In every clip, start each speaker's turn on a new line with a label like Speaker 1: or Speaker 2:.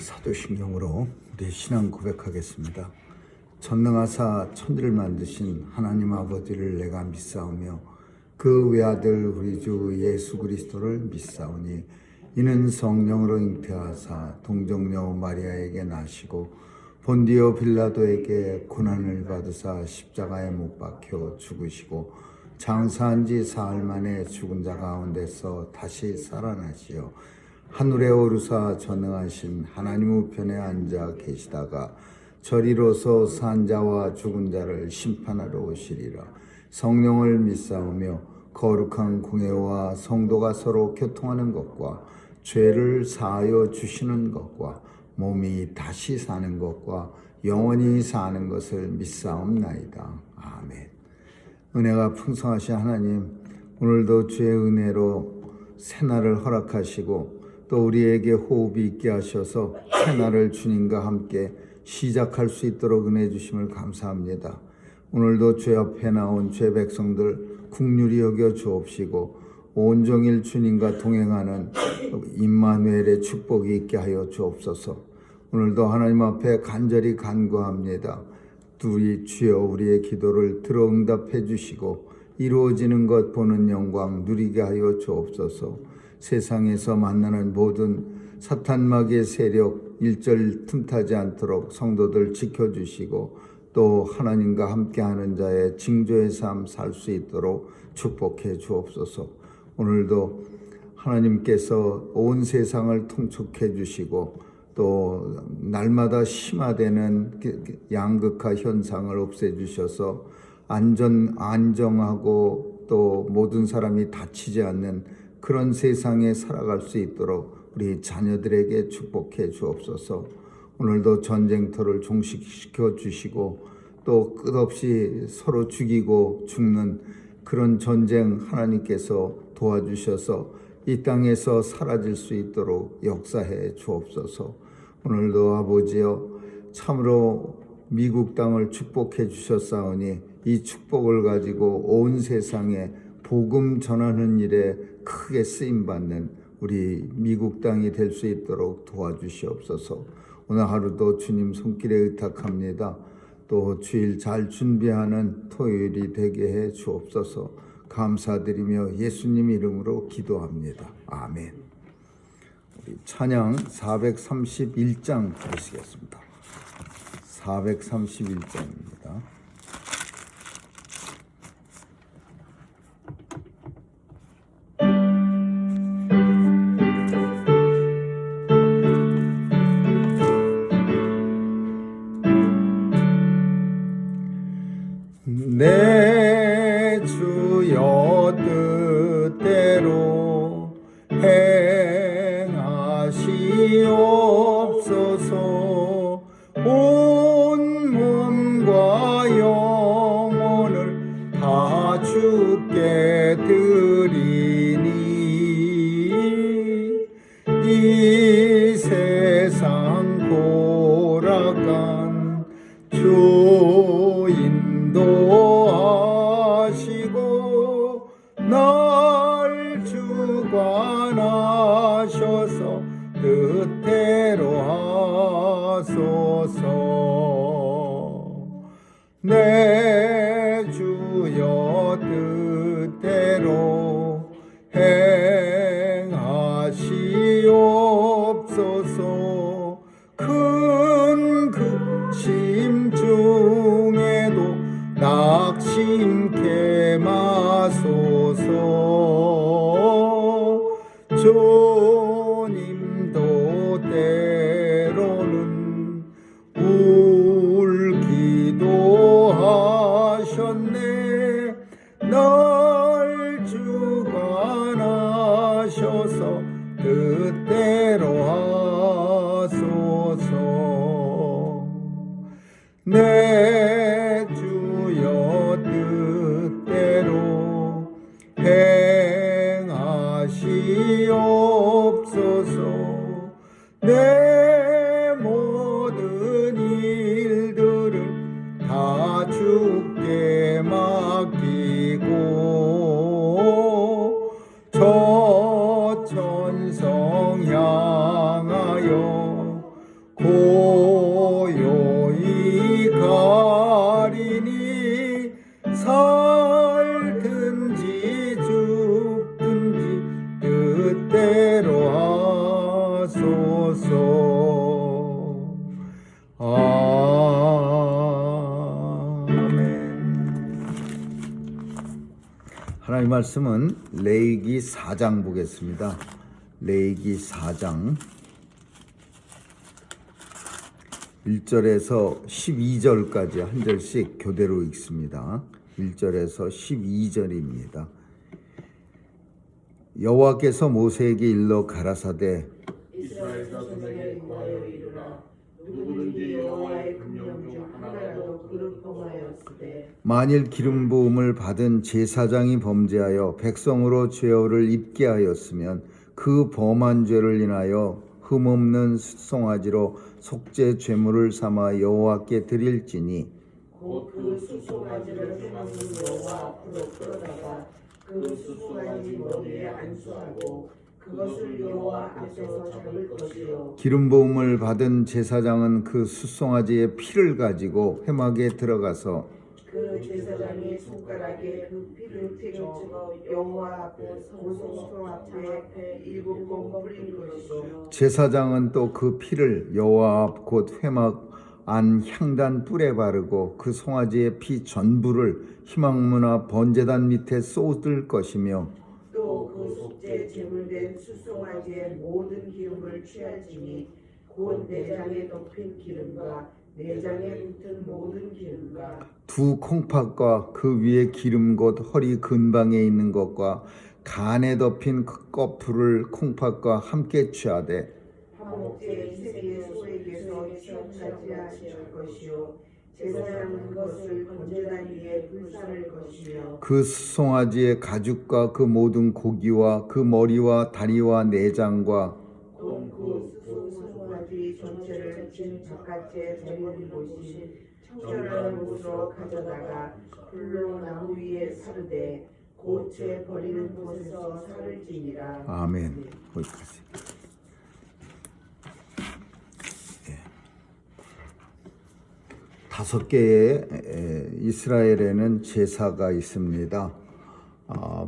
Speaker 1: 사도신경으로 우리 신앙 고백하겠습니다. 전능하사 천지를 만드신 하나님 아버지를 내가 믿사오며 그 외아들 우리 주 예수 그리스도를 믿사오니 이는 성령으로 잉태하사 동정녀 마리아에게 나시고 본디오 빌라도에게 고난을 받으사 십자가에 못 박혀 죽으시고 장사한 지 사흘 만에 죽은 자 가운데서 다시 살아나시어 하늘에 오르사 전능하신 하나님 우편에 앉아 계시다가 저리로서 산 자와 죽은 자를 심판하러 오시리라. 성령을 믿사오며 거룩한 공회와 성도가 서로 교통하는 것과 죄를 사하여 주시는 것과 몸이 다시 사는 것과 영원히 사는 것을 믿사옵나이다. 아멘. 은혜가 풍성하신 하나님, 오늘도 주의 은혜로 새날을 허락하시고 또 우리에게 호흡이 있게 하셔서 새날을 주님과 함께 시작할 수 있도록 은혜 주심을 감사합니다. 오늘도 주 앞에 나온 죄 백성들 긍휼히 여겨 주옵시고 온종일 주님과 동행하는 임마누엘의 축복이 있게 하여 주옵소서. 오늘도 하나님 앞에 간절히 간구합니다. 우리 주여 우리의 기도를 들어 응답해 주시고 이루어지는 것 보는 영광 누리게 하여 주옵소서. 세상에서 만나는 모든 사탄마귀의 세력 일절 틈타지 않도록 성도들 지켜주시고 또 하나님과 함께하는 자의 징조의 삶 살 수 있도록 축복해 주옵소서. 오늘도 하나님께서 온 세상을 통촉해 주시고 또 날마다 심화되는 양극화 현상을 없애주셔서 안정하고 또 모든 사람이 다치지 않는 그런 세상에 살아갈 수 있도록 우리 자녀들에게 축복해 주옵소서. 오늘도 전쟁터를 종식시켜 주시고 또 끝없이 서로 죽이고 죽는 그런 전쟁 하나님께서 도와주셔서 이 땅에서 사라질 수 있도록 역사해 주옵소서. 오늘도 아버지여 참으로 미국 땅을 축복해 주셨사오니 이 축복을 가지고 온 세상에 복음 전하는 일에 크게 쓰임받는 우리 미국 땅이 될 수 있도록 도와주시옵소서. 오늘 하루도 주님 손길에 의탁합니다. 또 주일 잘 준비하는 토요일이 되게 해 주옵소서. 감사드리며 예수님 이름으로 기도합니다. 아멘. 우리 찬양 431장 보시겠습니다. 431장입니다.
Speaker 2: 내 주여 뜻대로 행하시옵소서. 온 몸과 영혼을 다 주께 드리니 이 세상 고락한 인도하시고 날 주관하셔서 뜻대로 하소서. 내 주여 뜻대로 행하시옵소서. 큰 근심 중에도 낙심케 마소서. 주님도 때로는 울기도 고요히 가리니 살든지 죽든지 뜻대로 하소서.
Speaker 1: 하나님 말씀은 레위기 4장 보겠습니다. 레위기 4장 1절에서 12절까지 한 절씩 교대로 읽습니다. 1절에서 12절입니다. 여호와께서 모세에게 일러 가라사대
Speaker 3: 이스라엘 자손에게 구하여 이르라. 누구든지 여호와의 금령 중 하나라도 그를 범하였으되
Speaker 1: 만일 기름 부음을 받은 제사장이 범죄하여 백성으로 죄를 입게 하였으면 그 범한 죄를 인하여 흠없는 숫송아지로 속죄 제물을 삼아 여호와께 드릴지니
Speaker 3: 곧 그 숫송아지를 해먹는 여호와 앞으로 끌어다가 그 숫송아지 머리에 안수하고 그것을 여호와 앞에서 잡을 것이요.
Speaker 1: 기름 부음을 받은 제사장은 그 숫송아지의 피를 가지고 회막에 들어가서
Speaker 3: 그 제사장이 손가락에 그 피를 튀겨 여호와 앞에 성소 앞에 7번 뿌릴 것이요.
Speaker 1: 제사장은 또 그 피를 여호와 앞 곧 회막 안 향단 뿔에 바르고 그 송아지의 피 전부를 희망문화 번제단 밑에 쏟을 것이며
Speaker 3: 또 그 속죄 제물된 숫송아지의 모든 기름을 취할지니 곧 내장에 덮인 기름과 내장에 붙은 모든 기름과
Speaker 1: 두 콩팥과 그 위에 기름 곧 허리 근방에 있는 것과 간에 덮인 그 꺼풀을 콩팥과 함께 취하되
Speaker 3: 화목제 이세계 소에게서 취하지 아니할 것이요. 제사장은 그것을 번제단 위에 불사를 것이며
Speaker 1: 그 숫송아지의 가죽과 그 모든 고기와 그 머리와 다리와 내장과
Speaker 3: 그 숫송아지 전체를 진 바깥에 버리는 곳이 청결한 곳으로 가져다가 불로 나무 위에 사르되 곧제 버리는 곳에서 살을 지니라.
Speaker 1: 아멘. 거기까지. 다섯 개의 이스라엘에는 제사가 있습니다.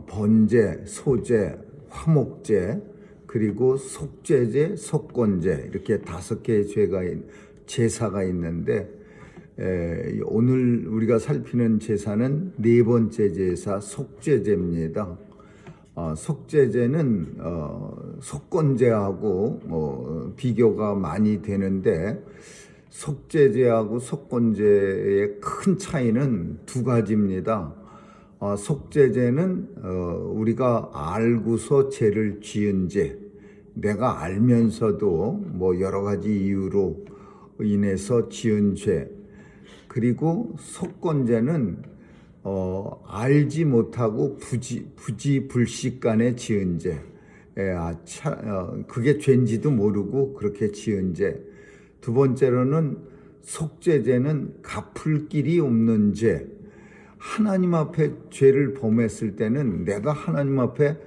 Speaker 1: 번제, 소제, 화목제, 그리고 속죄제, 속건제 이렇게 다섯 개의 제사가 있는데 오늘 우리가 살피는 제사는 네 번째 제사 속죄제입니다. 속죄제는 속건제하고 비교가 많이 되는데 속죄제하고 속건제의 큰 차이는 두 가지입니다. 속죄제는 우리가 알고서 죄를 지은 죄, 내가 알면서도 뭐 여러 가지 이유로 인해서 지은 죄, 그리고 속건제는 알지 못하고 부지불식간에 지은 죄, 그게 죄인지도 모르고 그렇게 지은 죄. 두 번째로는 속죄제는 갚을 길이 없는 죄. 하나님 앞에 죄를 범했을 때는 내가 하나님 앞에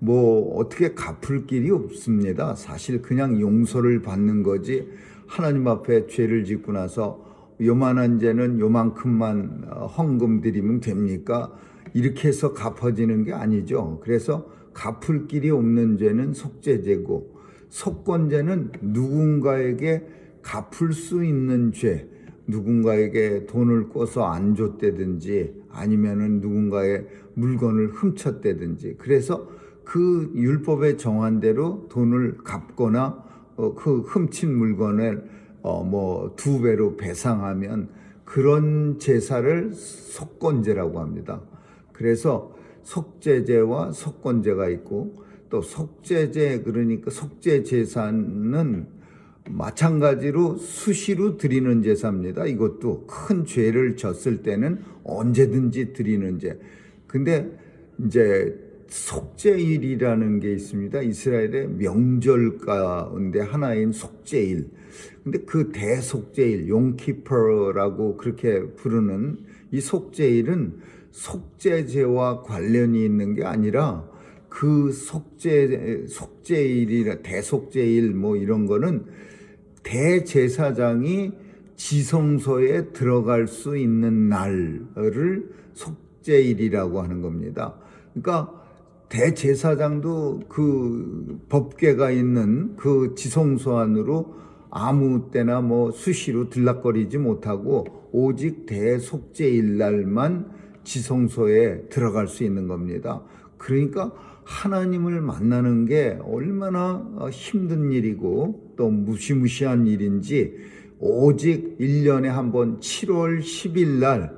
Speaker 1: 뭐 어떻게 갚을 길이 없습니다. 사실 그냥 용서를 받는 거지 하나님 앞에 죄를 짓고 나서 요만한 죄는 요만큼만 헌금 드리면 됩니까? 이렇게 해서 갚아지는 게 아니죠. 그래서 갚을 길이 없는 죄는 속죄제고 속건제는 누군가에게 갚을 수 있는 죄, 누군가에게 돈을 꿔서 안 줬다든지 아니면은 누군가의 물건을 훔쳤다든지 그래서 그 율법에 정한 대로 돈을 갚거나 그 훔친 물건을 뭐 2배로 배상하면 그런 제사를 속건제라고 합니다. 그래서 속죄제와 속건제가 있고 또 속죄제 그러니까 속죄 제사는 마찬가지로 수시로 드리는 제사입니다. 이것도 큰 죄를 졌을 때는 언제든지 드리는 제. 근데 이제 속죄일이라는 게 있습니다. 이스라엘의 명절 가운데 하나인 속죄일. 근데 그 대속죄일, 용키퍼라고 그렇게 부르는 이 속죄일은 속죄제와 관련이 있는 게 아니라 그 속죄일이나 대속죄일 뭐 이런 거는 대제사장이 지성소에 들어갈 수 있는 날을 속죄일이라고 하는 겁니다. 그러니까 대제사장도 그 법궤가 있는 그 지성소 안으로 아무 때나 뭐 수시로 들락거리지 못하고 오직 대속죄일 날만 지성소에 들어갈 수 있는 겁니다. 그러니까 하나님을 만나는 게 얼마나 힘든 일이고 또 무시무시한 일인지 오직 1년에 한 번 7월 10일 날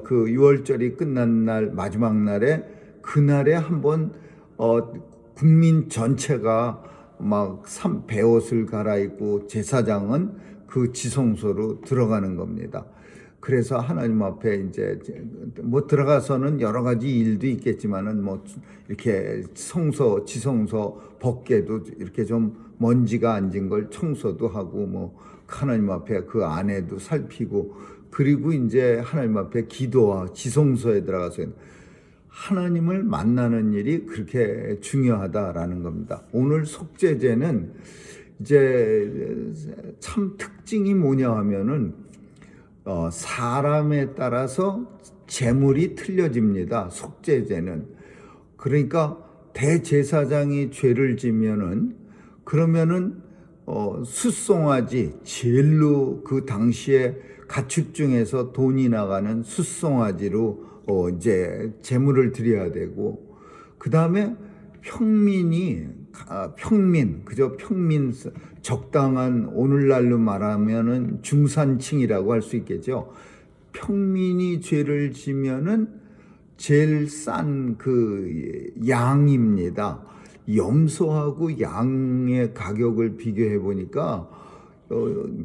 Speaker 1: 그 유월절이 끝난 날 마지막 날에 그날에 한번 국민 전체가 막 배옷을 갈아입고 제사장은 그 지성소로 들어가는 겁니다. 그래서 하나님 앞에 이제 뭐 들어가서는 여러 가지 일도 있겠지만은 뭐 이렇게 지성소 벗개도 이렇게 좀 먼지가 앉은 걸 청소도 하고 뭐 하나님 앞에 그 안에도 살피고 그리고 이제 하나님 앞에 기도와 지성소에 들어가서 하나님을 만나는 일이 그렇게 중요하다라는 겁니다. 오늘 속죄제는 이제 참 특징이 뭐냐 하면은 사람에 따라서 제물이 틀려집니다. 속죄제는. 그러니까 대제사장이 죄를 지면은 그러면은 숫송아지 제일로 그 당시에 가축 중에서 돈이 나가는 숫송아지로 이제 제물을 드려야 되고 그 다음에 평민 적당한 오늘날로 말하면은 중산층이라고 할 수 있겠죠. 평민이 죄를 지면은 제일 싼 그 양입니다. 염소하고 양의 가격을 비교해 보니까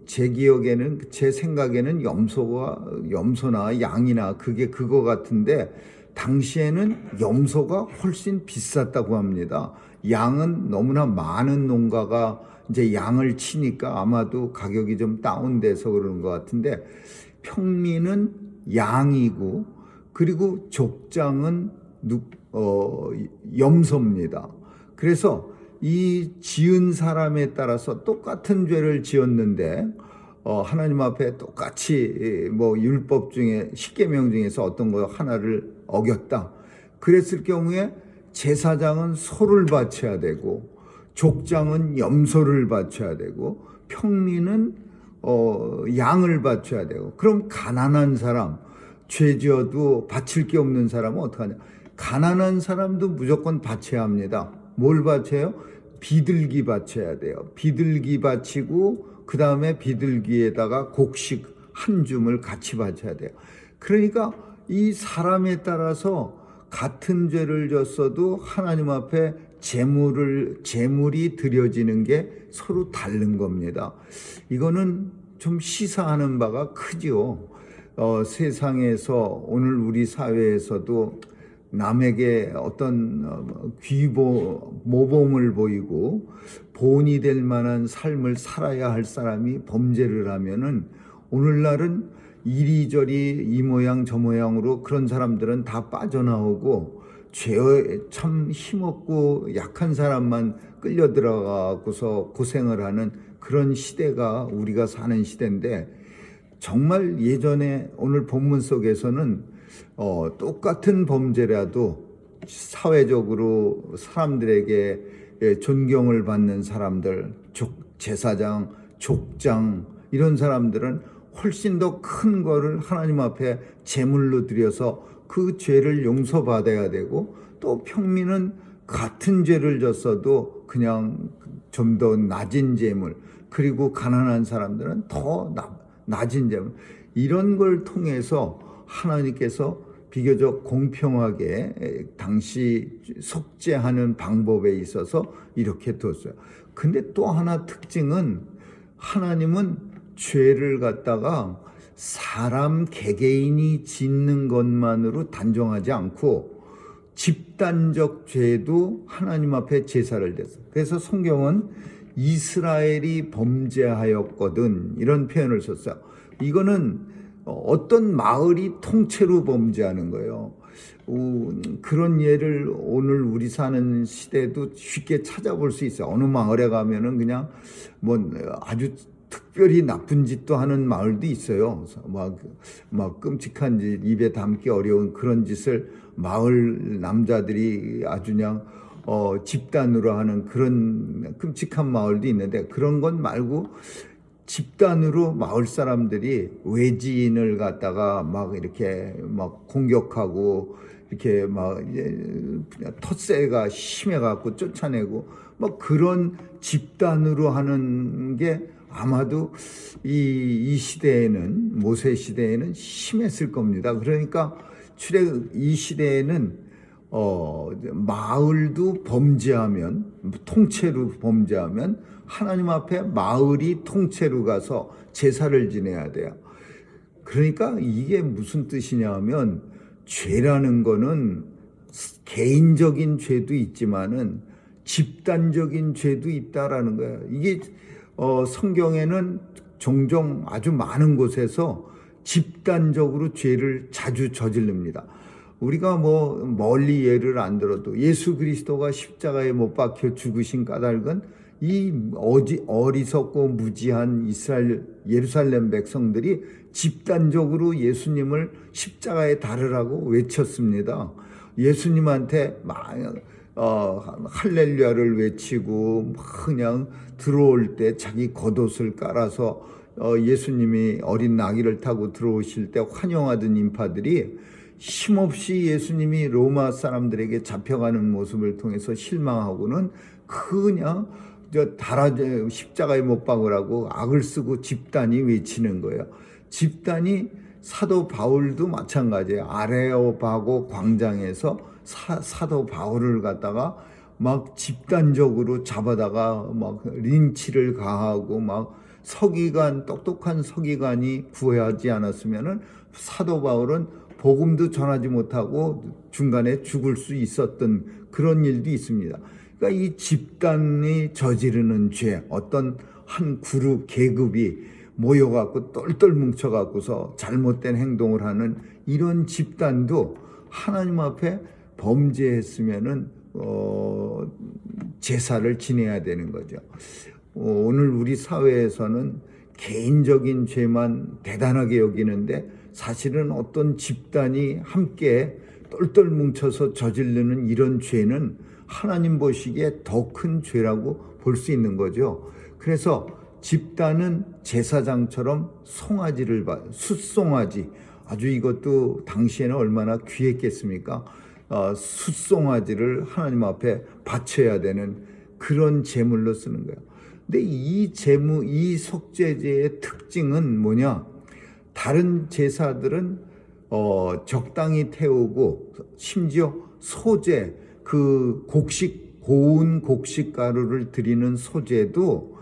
Speaker 1: 제 기억에는 제 생각에는 염소나 양이나 그게 그거 같은데 당시에는 염소가 훨씬 비쌌다고 합니다. 양은 너무나 많은 농가가 이제 양을 치니까 아마도 가격이 좀 다운돼서 그러는 것 같은데 평민은 양이고 그리고 족장은 염소입니다. 그래서 이 지은 사람에 따라서 똑같은 죄를 지었는데 하나님 앞에 똑같이 뭐 율법 중에 10계명 중에서 어떤 거 하나를 어겼다. 그랬을 경우에 제사장은 소를 바쳐야 되고 족장은 염소를 바쳐야 되고 평민은 양을 바쳐야 되고 그럼 가난한 사람 죄 지어도 바칠 게 없는 사람은 어떡하냐? 가난한 사람도 무조건 바쳐야 합니다. 뭘 바쳐요? 비둘기 바쳐야 돼요. 비둘기 바치고 그 다음에 비둘기에다가 곡식 한 줌을 같이 바쳐야 돼요. 그러니까 이 사람에 따라서 같은 죄를 졌어도 하나님 앞에 제물이 드려지는 게 서로 다른 겁니다. 이거는 좀 시사하는 바가 크죠. 세상에서 오늘 우리 사회에서도 남에게 어떤 모범을 보이고 본이 될 만한 삶을 살아야 할 사람이 범죄를 하면은 오늘날은 이리저리 이 모양 저 모양으로 그런 사람들은 다 빠져나오고 죄에 참 힘없고 약한 사람만 끌려 들어가고서 고생을 하는 그런 시대가 우리가 사는 시대인데 정말 예전에 오늘 본문 속에서는 똑같은 범죄라도 사회적으로 사람들에게 존경을 받는 사람들, 제사장, 족장 이런 사람들은 훨씬 더 큰 거를 하나님 앞에 제물로 드려서 그 죄를 용서받아야 되고 또 평민은 같은 죄를 졌어도 그냥 좀 더 낮은 제물 그리고 가난한 사람들은 더 낮은 제물 이런 걸 통해서 하나님께서 비교적 공평하게 당시 속죄하는 방법에 있어서 이렇게 뒀어요. 근데 또 하나 특징은 하나님은 죄를 갖다가 사람 개개인이 짓는 것만으로 단정하지 않고 집단적 죄도 하나님 앞에 제사를 댔어요. 그래서 성경은 이스라엘이 범죄하였거든 이런 표현을 썼어요. 이거는 어떤 마을이 통째로 범죄하는 거예요. 그런 예를 오늘 우리 사는 시대도 쉽게 찾아볼 수 있어요. 어느 마을에 가면은 그냥 뭐 아주 특별히 나쁜 짓도 하는 마을도 있어요. 막 끔찍한 짓, 입에 담기 어려운 그런 짓을 마을 남자들이 아주 그냥 집단으로 하는 그런 끔찍한 마을도 있는데, 그런 건 말고 집단으로 마을 사람들이 외지인을 갖다가 막 이렇게 막 공격하고 이렇게 막 텃세가 심해갖고 쫓아내고 막 그런 집단으로 하는 게 아마도 이 시대에는, 모세 시대에는 심했을 겁니다. 그러니까 이 시대에는 마을도 범죄하면, 통째로 범죄하면 하나님 앞에 마을이 통째로 가서 제사를 지내야 돼요. 그러니까 이게 무슨 뜻이냐 하면, 죄라는 거는 개인적인 죄도 있지만은 집단적인 죄도 있다라는 거예요. 이게 성경에는 종종 아주 많은 곳에서 집단적으로 죄를 자주 저지릅니다. 우리가 뭐 멀리 예를 안 들어도 예수 그리스도가 십자가에 못 박혀 죽으신 까닭은 이 어리석고 무지한 예루살렘 백성들이 집단적으로 예수님을 십자가에 달으라고 외쳤습니다. 예수님한테 할렐루야를 외치고 그냥 들어올 때 자기 겉옷을 깔아서 예수님이 어린 나귀를 타고 들어오실 때 환영하던 인파들이 힘없이 예수님이 로마 사람들에게 잡혀가는 모습을 통해서 실망하고는 그냥 십자가에 못 박으라고 악을 쓰고 집단이 외치는 거예요. 집단이 사도 바울도 마찬가지예요. 아레오바고 광장에서 사도 바울을 갖다가 막 집단적으로 잡아다가 막 린치를 가하고 막 똑똑한 서기관이 구하지 않았으면은 사도 바울은 복음도 전하지 못하고 중간에 죽을 수 있었던 그런 일도 있습니다. 그러니까 이 집단이 저지르는 죄, 어떤 한 그룹, 계급이 모여갖고 똘똘 뭉쳐갖고서 잘못된 행동을 하는 이런 집단도 하나님 앞에 범죄했으면은 제사를 지내야 되는 거죠. 오늘 우리 사회에서는 개인적인 죄만 대단하게 여기는데, 사실은 어떤 집단이 함께 똘똘 뭉쳐서 저지르는 이런 죄는 하나님 보시기에 더 큰 죄라고 볼 수 있는 거죠. 그래서 집단은 제사장처럼 숫송아지, 아주 이것도 당시에는 얼마나 귀했겠습니까? 숫송아지를 하나님 앞에 바쳐야 되는 그런 제물로 쓰는 거예요. 근데 이 속죄제의 특징은 뭐냐? 다른 제사들은 적당히 태우고, 심지어 소제, 그 고운 곡식 가루를 드리는 소제도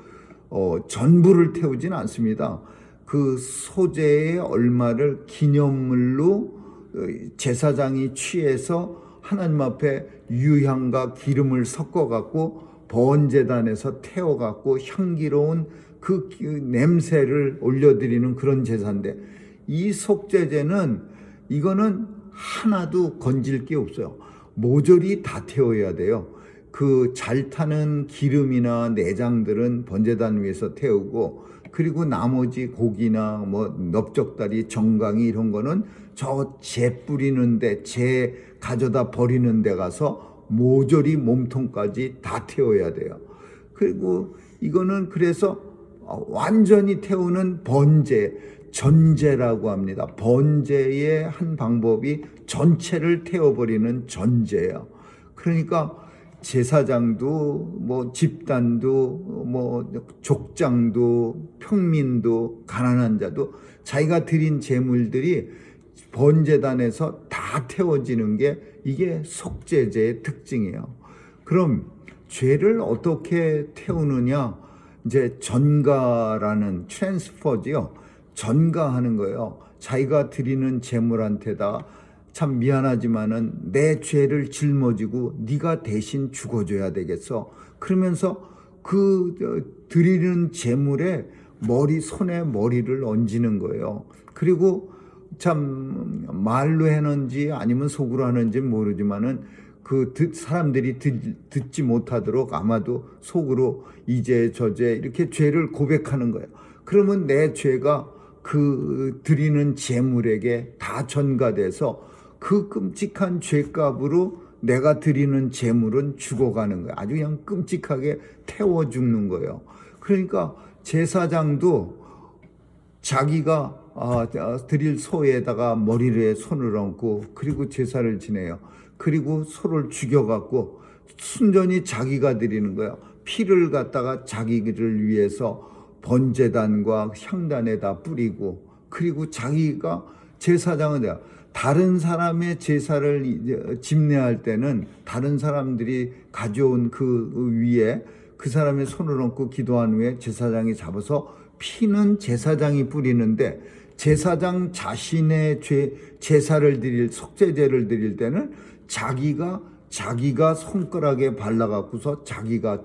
Speaker 1: 전부를 태우진 않습니다. 그 소제의 얼마를 기념물로 제사장이 취해서 하나님 앞에 유향과 기름을 섞어 갖고 번제단에서 태워 갖고 향기로운 그 냄새를 올려드리는 그런 제사인데, 이 속죄제는 이거는 하나도 건질 게 없어요. 모조리 다 태워야 돼요. 그 잘 타는 기름이나 내장들은 번제단 위에서 태우고, 그리고 나머지 고기나 뭐 넓적다리, 정강이 이런 거는 저 재 뿌리는데, 재 가져다 버리는 데 가서 모조리 몸통까지 다 태워야 돼요. 그리고 이거는 그래서 완전히 태우는 번제, 전제라고 합니다. 번제의 한 방법이 전체를 태워버리는 전제예요. 그러니까 제사장도 뭐 집단도 뭐 족장도 평민도 가난한 자도 자기가 드린 제물들이 번제단에서 다 태워지는 게 이게 속죄제의 특징이에요. 그럼 죄를 어떻게 태우느냐? 이제 전가라는 트랜스퍼지요. 전가하는 거예요. 자기가 드리는 제물한테다 참 미안하지만은 내 죄를 짊어지고 네가 대신 죽어줘야 되겠어. 그러면서 그 드리는 제물에 손에 머리를 얹는 거예요. 그리고 참 말로 하는지 아니면 속으로 하는지 모르지만은 그 사람들이 듣지 못하도록 아마도 속으로 이제 저제 이렇게 죄를 고백하는 거예요. 그러면 내 죄가 그 드리는 제물에게 다 전가돼서 그 끔찍한 죄값으로 내가 드리는 제물은 죽어가는 거예요. 아주 그냥 끔찍하게 태워 죽는 거예요. 그러니까 제사장도 자기가 드릴 소에다가 머리에 손을 얹고 그리고 제사를 지내요. 그리고 소를 죽여갖고 순전히 자기가 드리는 거예요. 피를 갖다가 자기를 위해서 번제단과 향단에다 뿌리고, 그리고 자기가 제사장은 돼요. 다른 사람의 제사를 집례할 때는 다른 사람들이 가져온 그 위에 그 사람의 손을 얹고 기도한 후에 제사장이 잡아서 피는 제사장이 뿌리는데, 제사장 자신의 제사를 드릴 속죄제를 드릴 때는 자기가 손가락에 발라갖고서 자기가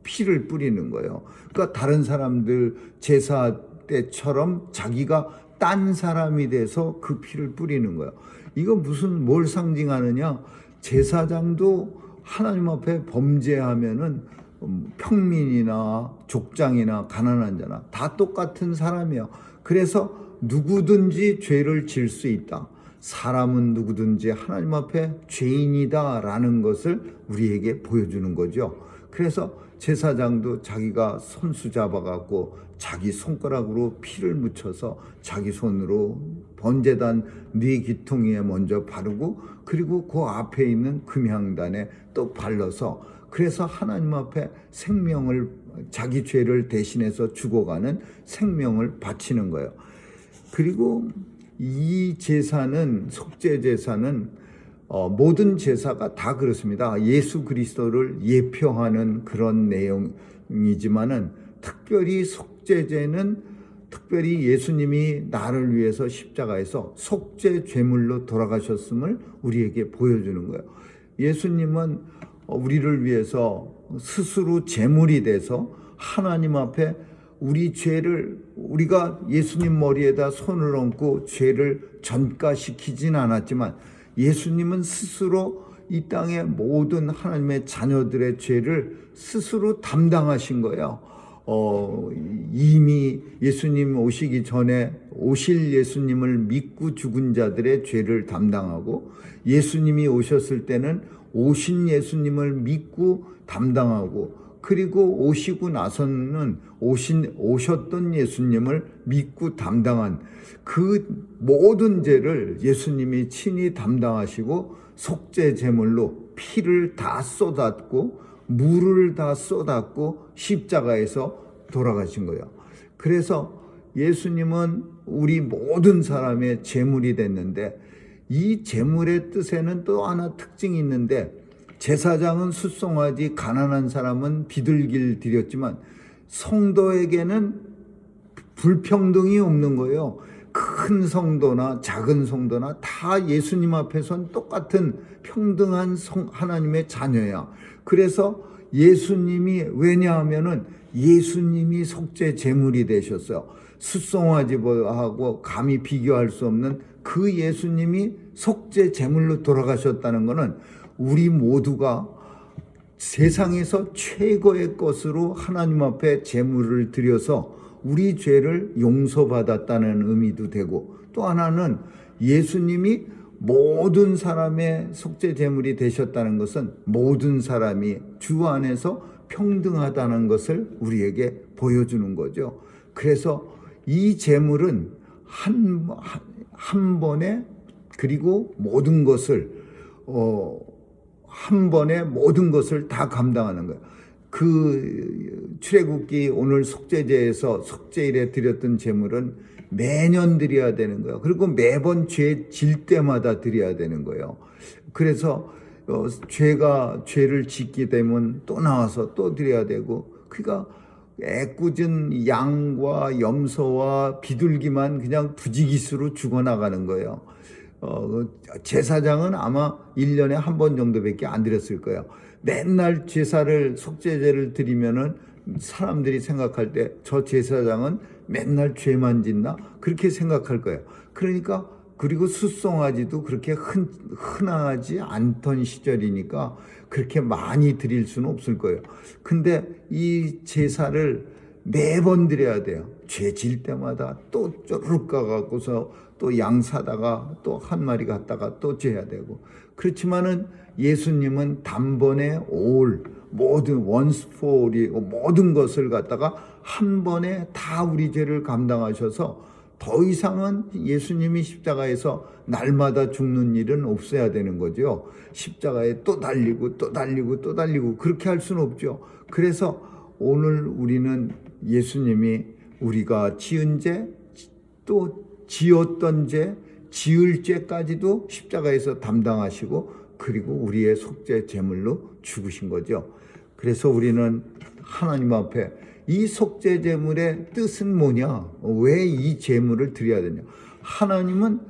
Speaker 1: 피를 뿌리는 거예요. 그러니까 다른 사람들 제사 때처럼 자기가 딴 사람이 돼서 그 피를 뿌리는 거예요. 이거 뭘 상징하느냐? 제사장도 하나님 앞에 범죄하면은 평민이나 족장이나 가난한 자나 다 똑같은 사람이에요. 그래서 누구든지 죄를 질 수 있다. 사람은 누구든지 하나님 앞에 죄인이다라는 것을 우리에게 보여주는 거죠. 그래서 제사장도 자기가 손수 잡아갖고 자기 손가락으로 피를 묻혀서 자기 손으로 번제단 네 기퉁이에 먼저 바르고, 그리고 그 앞에 있는 금향단에 또 발라서, 그래서 하나님 앞에 생명을, 자기 죄를 대신해서 죽어가는 생명을 바치는 거예요. 그리고 이 제사는, 속죄 제사는 모든 제사가 다 그렇습니다. 예수 그리스도를 예표하는 그런 내용이지만은, 특별히 속죄제는 특별히 예수님이 나를 위해서 십자가에서 속죄 제물로 돌아가셨음을 우리에게 보여주는 거예요. 예수님은 우리를 위해서 스스로 제물이 돼서 하나님 앞에 우리 죄를, 우리가 예수님 머리에다 손을 얹고 죄를 전가시키진 않았지만 예수님은 스스로 이 땅의 모든 하나님의 자녀들의 죄를 스스로 담당하신 거예요. 이미 예수님 오시기 전에 오실 예수님을 믿고 죽은 자들의 죄를 담당하고, 예수님이 오셨을 때는 오신 예수님을 믿고 담당하고, 그리고 오시고 나서는 오셨던 예수님을 믿고 담당한 그 모든 죄를 예수님이 친히 담당하시고 속죄 제물로 피를 다 쏟았고 물을 다 쏟았고 십자가에서 돌아가신 거예요. 그래서 예수님은 우리 모든 사람의 제물이 됐는데, 이 제물의 뜻에는 또 하나 특징이 있는데, 제사장은 숫송아지, 가난한 사람은 비둘기를 드렸지만 성도에게는 불평등이 없는 거예요. 큰 성도나 작은 성도나 다 예수님 앞에선 똑같은 평등한 하나님의 자녀야. 그래서 예수님이, 왜냐하면은 예수님이 속죄 제물이 되셨어요. 숫송아지하고 감히 비교할 수 없는 그 예수님이 속죄 제물로 돌아가셨다는 것은 우리 모두가 세상에서 최고의 것으로 하나님 앞에 제물을 드려서 우리 죄를 용서받았다는 의미도 되고, 또 하나는 예수님이 모든 사람의 속죄 제물이 되셨다는 것은 모든 사람이 주 안에서 평등하다는 것을 우리에게 보여주는 거죠. 그래서 이 제물은 한 번에, 그리고 모든 것을 한 번에 모든 것을 다 감당하는 거예요. 그 출애굽기 오늘 속죄제에서 속죄일에 드렸던 제물은 매년 드려야 되는 거예요. 그리고 매번 죄 질 때마다 드려야 되는 거예요. 그래서 죄를 짓게 되면 또 나와서 또 드려야 되고, 그러니까 애꿎은 양과 염소와 비둘기만 그냥 부지기수로 죽어나가는 거예요. 제사장은 아마 1년에 한 번 정도밖에 안 드렸을 거예요. 맨날 제사를, 속죄제를 드리면은 사람들이 생각할 때 저 제사장은 맨날 죄만 짓나? 그렇게 생각할 거예요. 그러니까, 그리고 숫송아지도 그렇게 흔하지 않던 시절이니까 그렇게 많이 드릴 수는 없을 거예요. 근데 이 제사를 매번 드려야 돼요. 죄 질 때마다 또 쪼르륵 가갖고서 또 양 사다가 또 한 마리 갖다가 또 죄야 되고. 그렇지만은 예수님은 단번에 모든 once for all이고 모든 것을 갖다가 한 번에 다 우리 죄를 감당하셔서 더 이상은 예수님이 십자가에서 날마다 죽는 일은 없어야 되는 거죠. 십자가에 또 달리고 또 달리고 또 달리고 그렇게 할 수는 없죠. 그래서 오늘 우리는 예수님이 우리가 지은 죄, 또 지었던 죄, 지을 죄까지도 십자가에서 담당하시고 그리고 우리의 속죄 제물로 죽으신 거죠. 그래서 우리는 하나님 앞에 이 속죄 제물의 뜻은 뭐냐? 왜 이 제물을 드려야 되냐? 하나님은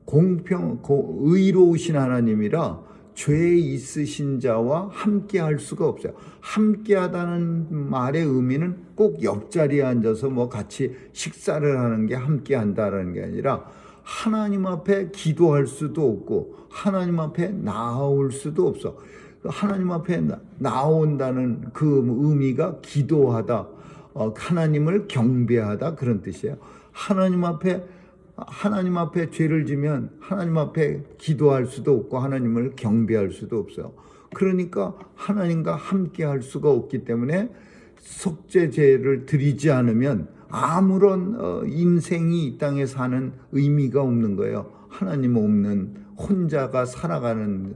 Speaker 1: 의로우신 하나님이라 죄 있으신 자와 함께 할 수가 없어요. 함께 하다는 말의 의미는 꼭 옆자리에 앉아서 뭐 같이 식사를 하는 게 함께 한다라는 게 아니라 하나님 앞에 기도할 수도 없고 하나님 앞에 나아올 수도 없어. 하나님 앞에 나온다는 그 의미가 기도하다, 하나님을 경배하다 그런 뜻이에요. 하나님 앞에 죄를 지면 하나님 앞에 기도할 수도 없고 하나님을 경배할 수도 없어요. 그러니까 하나님과 함께 할 수가 없기 때문에 속죄제를 드리지 않으면 아무런 인생이 이 땅에 사는 의미가 없는 거예요. 하나님 없는 혼자가 살아가는,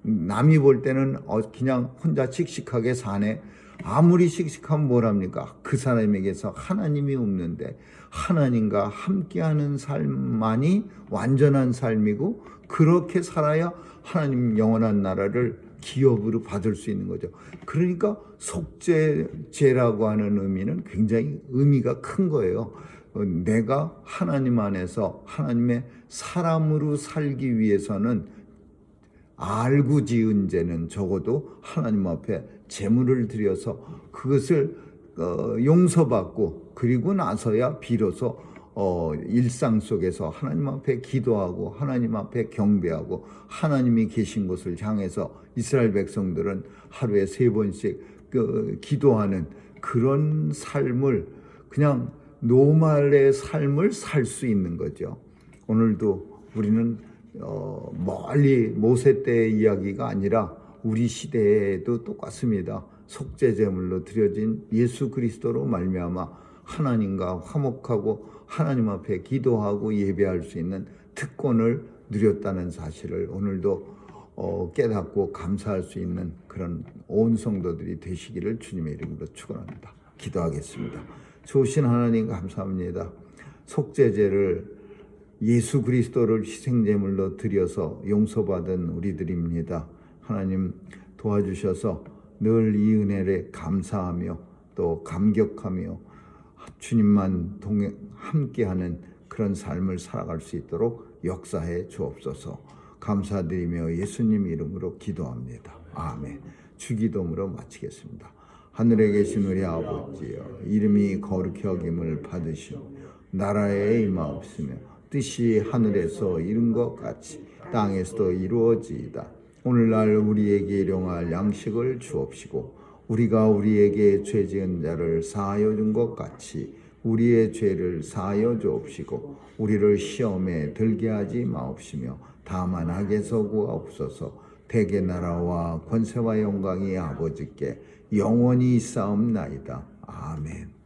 Speaker 1: 남이 볼 때는 그냥 혼자 씩씩하게 사네. 아무리 씩씩하면 뭘 합니까? 그 사람에게서 하나님이 없는데 하나님과 함께하는 삶만이 완전한 삶이고 그렇게 살아야 하나님 영원한 나라를 기업으로 받을 수 있는 거죠. 그러니까 속죄제라고 하는 의미는 굉장히 의미가 큰 거예요. 내가 하나님 안에서 하나님의 사람으로 살기 위해서는 알고 지은 죄는 적어도 하나님 앞에 제물을 드려서 그것을 용서받고 그리고 나서야 비로소 일상 속에서 하나님 앞에 기도하고 하나님 앞에 경배하고 하나님이 계신 곳을 향해서 이스라엘 백성들은 하루에 3번씩 기도하는 그런 삶을, 그냥 노말의 삶을 살 수 있는 거죠. 오늘도 우리는 멀리 모세 때의 이야기가 아니라 우리 시대에도 똑같습니다. 속죄제물로 드려진 예수 그리스도로 말미암아 하나님과 화목하고 하나님 앞에 기도하고 예배할 수 있는 특권을 누렸다는 사실을 오늘도 깨닫고 감사할 수 있는 그런 온 성도들이 되시기를 주님의 이름으로 축원합니다. 기도하겠습니다. 좋으신 하나님 감사합니다. 속죄제를 예수 그리스도를 희생제물로 드려서 용서받은 우리들입니다. 하나님 도와주셔서 늘 이 은혜를 감사하며 또 감격하며 주님만 함께하는 그런 삶을 살아갈 수 있도록 역사해 주옵소서. 감사드리며 예수님 이름으로 기도합니다. 아멘. 주기도문으로 마치겠습니다. 하늘에 계신 우리 아버지여, 이름이 거룩히 여김을 받으시오. 나라에 임하옵시며 뜻이 하늘에서 이룬 것 같이 땅에서도 이루어지이다. 오늘날 우리에게 일용할 양식을 주옵시고 우리가 우리에게 죄 지은 자를 사하여 준 것 같이 우리의 죄를 사하여 주옵시고 우리를 시험에 들게 하지 마옵시며 다만 악에서 구하옵소서. 대개 나라와 권세와 영광이 아버지께 영원히 있사옵나이다. 아멘.